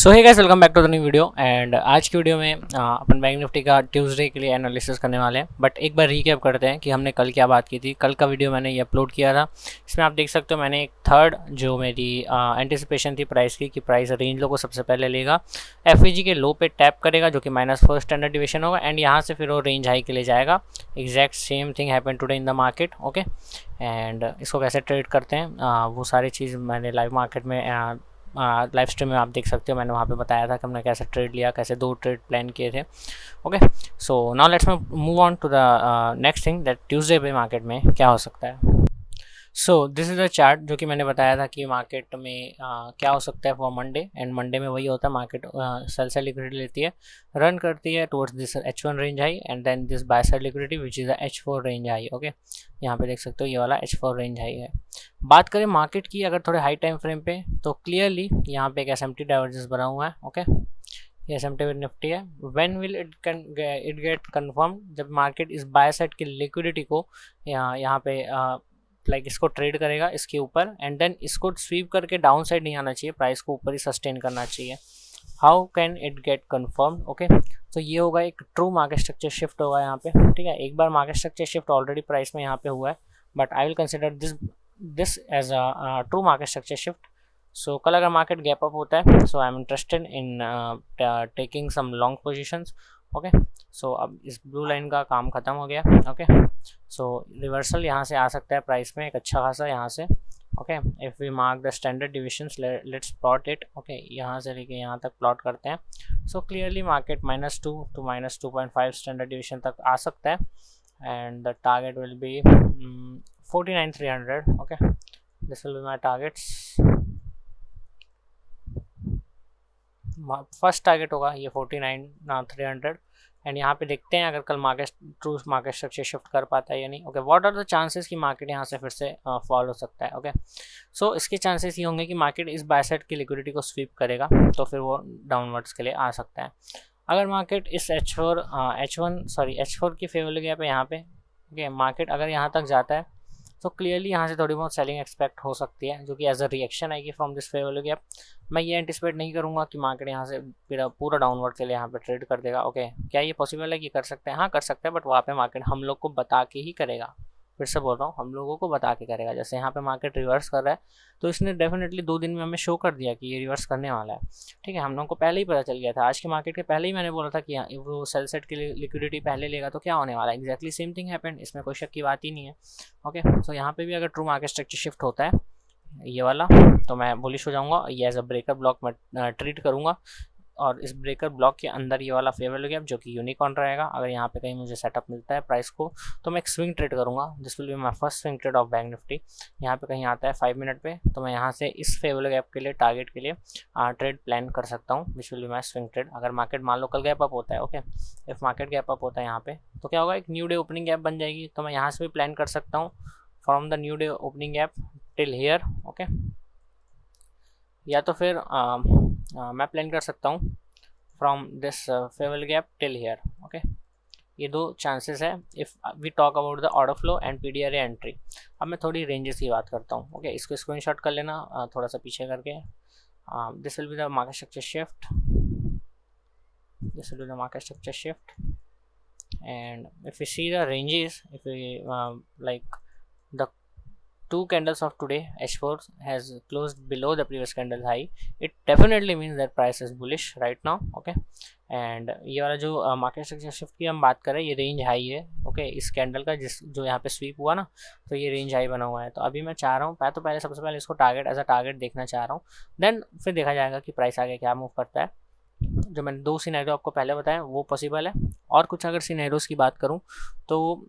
So hey guys, welcome back to the new video. And आज की वीडियो में अपन बैंक निफ्टी का ट्यूसडे के लिए एनालिसिस करने वाले हैं। बट एक बार रीकैप करते हैं कि हमने कल क्या बात की थी। कल का वीडियो मैंने ये अपलोड किया था। इसमें आप देख सकते हो मैंने एक थर्ड जो मेरी एंटिसिपेशन थी प्राइस की कि प्राइस रेंज लो को सबसे पहले लेगा, एफईजी के लो पे टैप करेगा जो कि -4 स्टैंडर्ड डिविएशन होगा, एंड यहाँ से फिर वो रेंज हाई के लिए जाएगा। Exact same thing happen today in the market. Okay, and इसको कैसे ट्रेड करते हैं वो सारी चीज़ मैंने लाइव मार्केट में लाइव स्ट्रीम में आप देख सकते हो। मैंने वहाँ पे बताया था कि हमने कैसे ट्रेड लिया, कैसे 2 ट्रेड प्लान किए थे। Okay, so now let's move on to the next thing that Tuesday पे मार्केट में क्या हो सकता है। So this is the chart जो कि मैंने बताया था कि मार्केट में क्या हो सकता है फॉर मंडे। एंड मंडे में वही होता है, मार्केट सेल साइड लिक्विडिटी लेती है, रन करती है towards this H1 range high and then this buy side liquidity which is H4 range high. Okay, यहाँ पे देख सकते हो ये वाला H4 रेंज हाई है। बात करें मार्केट की अगर थोड़े हाई टाइम फ्रेम पे, तो क्लियरली यहाँ पे एक SMT डाइवर्जेंस बना हुआ है। ओके, ये SMT निफ्टी है। When will it get confirm, जब मार्केट इस बाय साइड की लिक्विडिटी को यहाँ पे लाइक इसको ट्रेड करेगा इसके ऊपर, एंड देन इसको स्वीप करके डाउन साइड नहीं आना चाहिए, प्राइस को ऊपर ही सस्टेन करना चाहिए। How can it get confirm? Okay, तो ये होगा एक ट्रू मार्केट स्ट्रक्चर शिफ्ट होगा यहाँ पे। ठीक है, एक बार market structure shift already price में यहाँ पे हुआ है, but I will consider this as a true market structure shift. So कल अगर मार्केट गैप अप होता है, so I am interested in taking some long positions. Okay, so अब इस ब्लू लाइन का काम ख़त्म हो गया। ओके, सो रिवर्सल यहाँ से आ सकता है प्राइस में एक अच्छा खासा यहाँ से। Okay, if we mark the standard deviations, let's plot it. Okay, यहाँ से लेके यहाँ तक प्लॉट करते हैं। So clearly market -2 to -2.5 standard deviation तक आ सकता है, and the target will be 49,300। Okay, this will be my targets. First target होगा ये 49,300, एंड यहाँ पे देखते हैं अगर कल market true market structure shift कर पाता है या नहीं। Okay, what are the chances कि मार्केट यहाँ से फिर से फॉल हो सकता है। ओके, सो इसके चांसेस ये होंगे कि मार्केट इस बाय साइड की लिक्विडिटी को स्वीप करेगा, तो फिर वो डाउनवर्ड्स के लिए आ सकता है। अगर मार्केट इस H4 की फेवर गैप है यहाँ पे, ओके, मार्केट अगर यहाँ तक जाता है तो क्लियरली यहाँ से थोड़ी बहुत सेलिंग एक्सपेक्ट हो सकती है, जो कि एज अ रिएक्शन आएगी फ्रॉम दिस फेवर गैप। मैं ये एंटिसिपेट नहीं करूँगा कि मार्केट यहाँ से पूरा डाउनवर्ड के लिए यहाँ पे ट्रेड कर देगा। ओके, क्या ये पॉसिबल है कि कर सकते हैं? हाँ, कर सकते हैं, बट वहाँ पे मार्केट हम लोग को बता के ही करेगा। फिर से बोल रहा हूँ, हम लोगों को बता के करेगा। जैसे यहाँ पे मार्केट रिवर्स कर रहा है, तो इसने डेफिनेटली 2 दिन में हमें शो कर दिया कि ये रिवर्स करने वाला है। ठीक है, हम लोगों को पहले ही पता चल गया था। आज के मार्केट के पहले ही मैंने बोला था कि वो सेल सेट की लिक्विडिटी पहले लेगा तो क्या होने वाला है। एग्जैक्टली सेम थिंग हैपेंड, इसमें कोई शक की बात ही नहीं है। ओके, सो यहाँ पे भी अगर ट्रू मार्केट स्ट्रक्चर शिफ्ट होता है ये वाला, तो मैं बुलिश हो जाऊंगा। ये एज अ ब्रेकर ब्लॉक मैं ट्रीट करूंगा, और इस ब्रेकर ब्लॉक के अंदर ये वाला फेवर गैप जो कि यूनिकॉर्न रहेगा, अगर यहाँ पे कहीं मुझे सेटअप मिलता है प्राइस को, तो मैं एक स्विंग ट्रेड करूँगा। This will be my first swing trade off bank Nifty. यहाँ पे कहीं आता है 5 मिनट पे, तो मैं यहाँ से इस फेवर गैप के लिए टारगेट के लिए ट्रेड प्लान कर सकता हूँ, which will be my swing trade. अगर मार्केट मान लो कल गैप अप होता है, okay, if market gap up होता है यहाँ पे, तो क्या होगा, एक न्यू डे ओपनिंग गैप बन जाएगी, तो मैं यहाँ से भी प्लान कर सकता हूँ from the new day opening gap till here. Okay, या तो फिर मैं प्लान कर सकता हूँ from this favour gap till here. Okay, ये 2 चांसेस है if we talk about the order flow and PDRA entry. अब मैं थोड़ी रेंजेस की बात करता हूँ। ओके, इसको स्क्रीनशॉट कर लेना थोड़ा सा पीछे करके। This will be the market structure shift, this will be the market structure shift, and if we see the ranges, if we like the 2 candles of today, H4 has closed below the previous candle high, it definitely means that price is bullish right now. Okay, and ये वाला जो market structure shift की हम बात करें, ये range high है। Okay, इस कैंडल का जो यहाँ पे स्वीप हुआ ना, तो ये रेंज हाई बना हुआ है। तो अभी मैं चाह रहा हूँ, पहले सबसे पहले इसको टारगेट एज अ टारगेट देखना चाह रहा हूँ, देन फिर देखा जाएगा कि प्राइस आगे क्या मूव करता है। जो मैंने 2 सिनेरियो आपको पहले बताए वो पॉसिबल है। और कुछ अगर सिनेरियोस की बात करूं, तो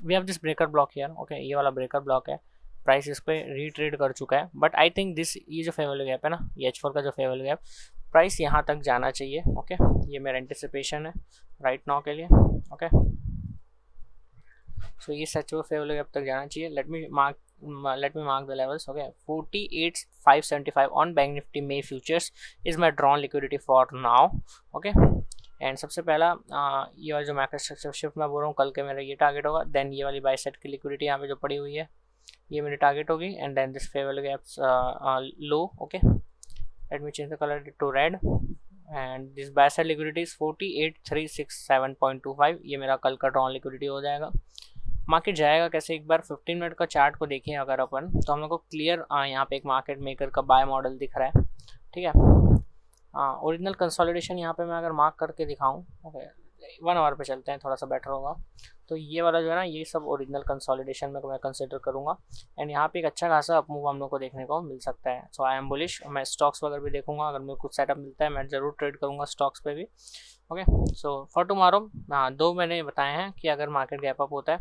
we have this breaker block here. Okay, ये वाला ब्रेकर ब्लॉक है, प्राइस इस पर रीट्रेड कर चुका है, बट आई थिंक ये जो फेवर गैप है ना, ये H4 का जो फेवर गैप, प्राइस यहाँ तक जाना चाहिए। ओके, ये मेरा एंटिसिपेशन है राइट नाउ के लिए। ओके, सो ये H4 फेवर गैप तक जाना चाहिए। Let me mark the levels. Okay, 48,575 on Bank Nifty May futures is my drawn liquidity for now. Okay, and सबसे पहला ये वाला जो मार्केट स्ट्रक्चर शिफ्ट मैं बोल रहा हूँ, कल के मेरा ये टारगेट होगा। देन ये वाली बाय साइड की लिक्विडिटी यहाँ पे जो पड़ी हुई है, ये मेरी टारगेट होगी, and then this favour gaps low. Okay, let me change the colour to red and this buy side liquidity is 48,367.25। ये मेरा कल का ड्रॉन लिक्विडिटी हो जाएगा। मार्केट जाएगा कैसे, एक बार 15 मिनट का चार्ट को देखें अगर अपन, तो हम लोग को क्लियर यहाँ पे एक मार्केट मेकर का बाय मॉडल दिख रहा है, ठीक है। ओरिजिनल कंसोलिडेशन यहाँ पे मैं अगर मार्क करके दिखाऊं, ओके 1 आवर पे चलते हैं, थोड़ा सा बेटर होगा। तो ये वाला जो है ना, ये सब ओरिजिनल कंसोलिडेशन में मैं कंसिडर करूँगा एंड यहाँ पे एक अच्छा खासा अप मूव हम लोग को देखने को मिल सकता है। So I M bullish. मैं स्टॉक्स वगैरह भी देखूंगा, अगर मेरे कुछ सेटअप मिलता है मैं ज़रूर ट्रेड करूँगा स्टॉक्स पे भी। ओके, सो फॉर टुमारो 2 मैंने बताए हैं कि अगर मार्केट गैप अप होता है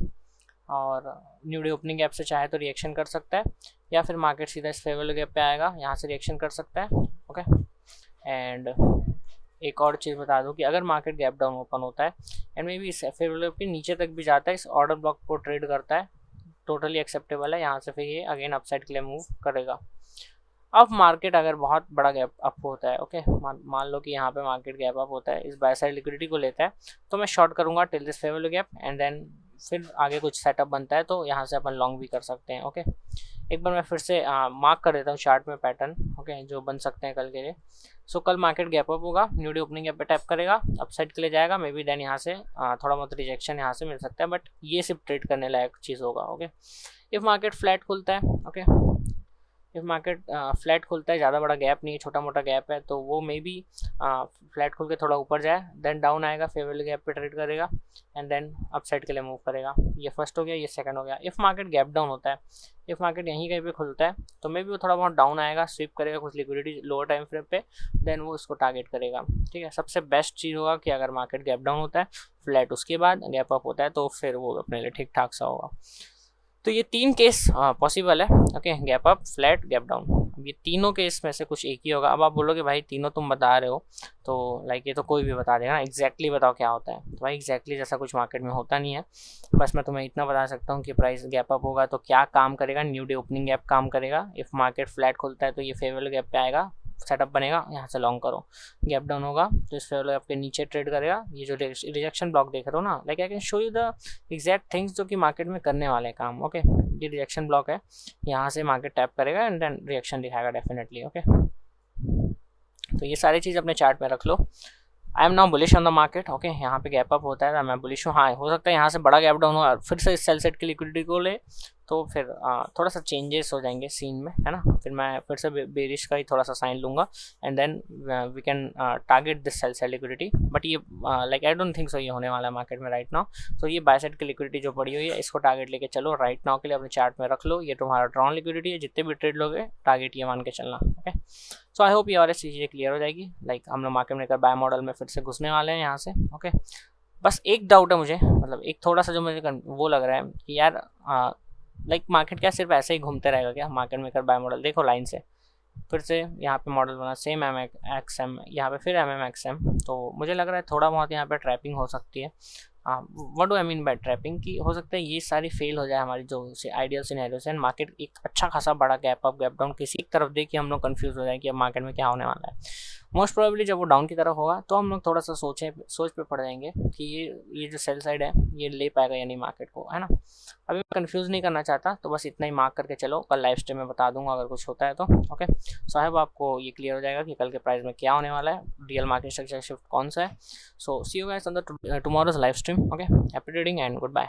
और न्यू डे ओपनिंग गैप से चाहे तो रिएक्शन कर सकता है, या फिर मार्केट सीधा इस फेवरेबल गैप पे आएगा, यहाँ से रिएक्शन कर सकता है। ओके, एंड एक और चीज़ बता दूं कि अगर मार्केट गैप डाउन ओपन होता है एंड मे बी इस फेवरेबल के नीचे तक भी जाता है, इस ऑर्डर ब्लॉक को ट्रेड करता है, टोटली एक्सेप्टेबल है। यहाँ से फिर ये अगेन अपसाइड के लिए मूव करेगा। अब मार्केट अगर बहुत बड़ा गैप अप होता है, ओके मान लो कि यहाँ पे मार्केट गैप अप होता है, इस बाय साइड लिक्विडिटी को लेता है, तो मैं शॉर्ट करूँगा till this favourable gap and then फिर आगे कुछ सेटअप बनता है तो यहाँ से अपन लॉन्ग भी कर सकते हैं। ओके, एक बार मैं फिर से मार्क कर देता हूँ चार्ट में पैटर्न, ओके जो बन सकते हैं कल के लिए। सो कल मार्केट गैप अप होगा, न्यू डे ओपनिंग गैप पे टैप करेगा, अपसाइड के लिए जाएगा, मे बी देन यहाँ से थोड़ा बहुत रिजेक्शन यहाँ से मिल सकता है, बट ये सिर्फ ट्रेड करने लायक चीज़ होगा। ओके, इफ़ मार्केट फ्लैट खुलता है, ओके इफ़ मार्केट फ्लैट खुलता है, ज़्यादा बड़ा गैप नहीं है, छोटा मोटा गैप है, तो वो मे बी फ्लैट खुल के थोड़ा ऊपर जाए, देन डाउन आएगा, फेवरेबल गैप पे ट्रेड करेगा एंड देन अपसाइड के लिए मूव करेगा। ये फर्स्ट हो गया, ये सेकंड हो गया। इफ़ मार्केट गैप डाउन होता है, इफ़ मार्केट यहीं कहीं पे खुलता है, तो मे बी वो थोड़ा बहुत डाउन आएगा, स्विप करेगा कुछ लिक्विडिटी लोअर टाइम फ्रेम पे, देन वो इसको टारगेट करेगा। ठीक है, सबसे बेस्ट चीज़ होगा कि अगर मार्केट गैप डाउन होता है, फ्लैट उसके बाद गैप अप होता है, तो फिर वो अपने लिए ठीक ठाक सा होगा। तो ये 3 केस पॉसिबल है। Okay, gap up, flat, gap down, अब ये तीनों केस में से कुछ एक ही होगा। अब आप बोलोगे भाई तीनों तुम बता रहे हो, तो लाइक ये तो कोई भी बता देगा ना, एग्जैक्टली बताओ क्या होता है। तो भाई एग्जैक्टली जैसा कुछ मार्केट में होता नहीं है, बस मैं तुम्हें इतना बता सकता हूँ कि प्राइस गैप अप होगा तो क्या काम करेगा, न्यू डे ओपनिंग गैप काम करेगा। इफ़ मार्केट फ्लैट खुलता है तो ये फेवरेबल गैप पे आएगा, सेटअप बनेगा, यहाँ से लॉन्ग करो। गैप डाउन होगा तो इस फेवरेबल गैप के नीचे ट्रेड करेगा। ये जो रिजेक्शन ब्लॉक देख रहे हो ना, like I can show you the exact things जो कि मार्केट में करने वाले हैं काम। ओके, ये रिजेक्शन ब्लॉक है, यहाँ से मार्केट टैप करेगा एंड देन रिएक्शन दिखाएगा डेफिनेटली। ओके, तो ये सारी चीज़ अपने चार्ट में रख लो। I am now bullish on the market. Okay, यहाँ पे गैप अप होता है, मैं बुलिश हूँ। हाँ, हो सकता है यहाँ से बड़ा गैप डाउन हो, फिर से इस सेल सेट की लिक्विडिटी को ले, तो फिर थोड़ा सा चेंजेस हो जाएंगे सीन में, है ना। फिर मैं फिर से बेरिश का ही थोड़ा सा साइन लूँगा and then we can target this sell side liquidity. But ये like I don't think so ये होने वाला है मार्केट में राइट नाउ। तो ये बाय साइड की लिक्विडिटी जो पड़ी हुई है, इसको टारगेट लेके चलो राइट नाउ के लिए, अपने चार्ट में रख लो। ये तुम्हारा ड्रॉन लिक्विडिटी है, जितने भी ट्रेड लोगे टारगेट ये मान के चलना। ओके, सो आई होप ये और चीज़ें क्लियर हो जाएगी। लाइक हम लोग मार्केट में बाय मॉडल में फिर से घुसने वाले हैं यहाँ से। ओके, बस एक डाउट है मुझे, मतलब एक थोड़ा सा जो मुझे वो लग रहा है कि यार लाइक मार्केट क्या सिर्फ ऐसे ही घूमते रहेगा क्या, मार्केट मेकर बाय मॉडल देखो लाइन से, फिर से यहाँ पे मॉडल बना सेम MXM, यहाँ पे फिर MMXM, तो मुझे लग रहा है थोड़ा बहुत यहाँ पे ट्रैपिंग हो सकती है। What do I mean by trapping, कि हो सकता है ये सारी फेल हो जाए हमारी जो आइडियल सिनेरियो से, मार्केट एक अच्छा खासा बड़ा गैप अप गैप डाउन किसी एक तरफ दे कि हम लोग कंफ्यूज हो जाए कि अब मार्केट में क्या होने वाला है। मोस्ट प्रोबेबली जब वो डाउन की तरफ होगा तो हम लोग थोड़ा सा सोच पे पड़ जाएंगे कि ये जो सेल साइड है ये ले पाएगा या नहीं मार्केट को, है ना। अभी मैं कंफ्यूज नहीं करना चाहता, तो बस इतना ही मार्क करके चलो, कल लाइव स्ट्रीम में बता दूंगा अगर कुछ होता है तो। ओके, साहब आपको ये क्लियर हो जाएगा कि कल के प्राइस में क्या होने वाला है, रियल मार्केट स्ट्रक्चर शिफ्ट कौन सा है। So see you guys on the tomorrow's live stream. Okay, happy trading and good bye.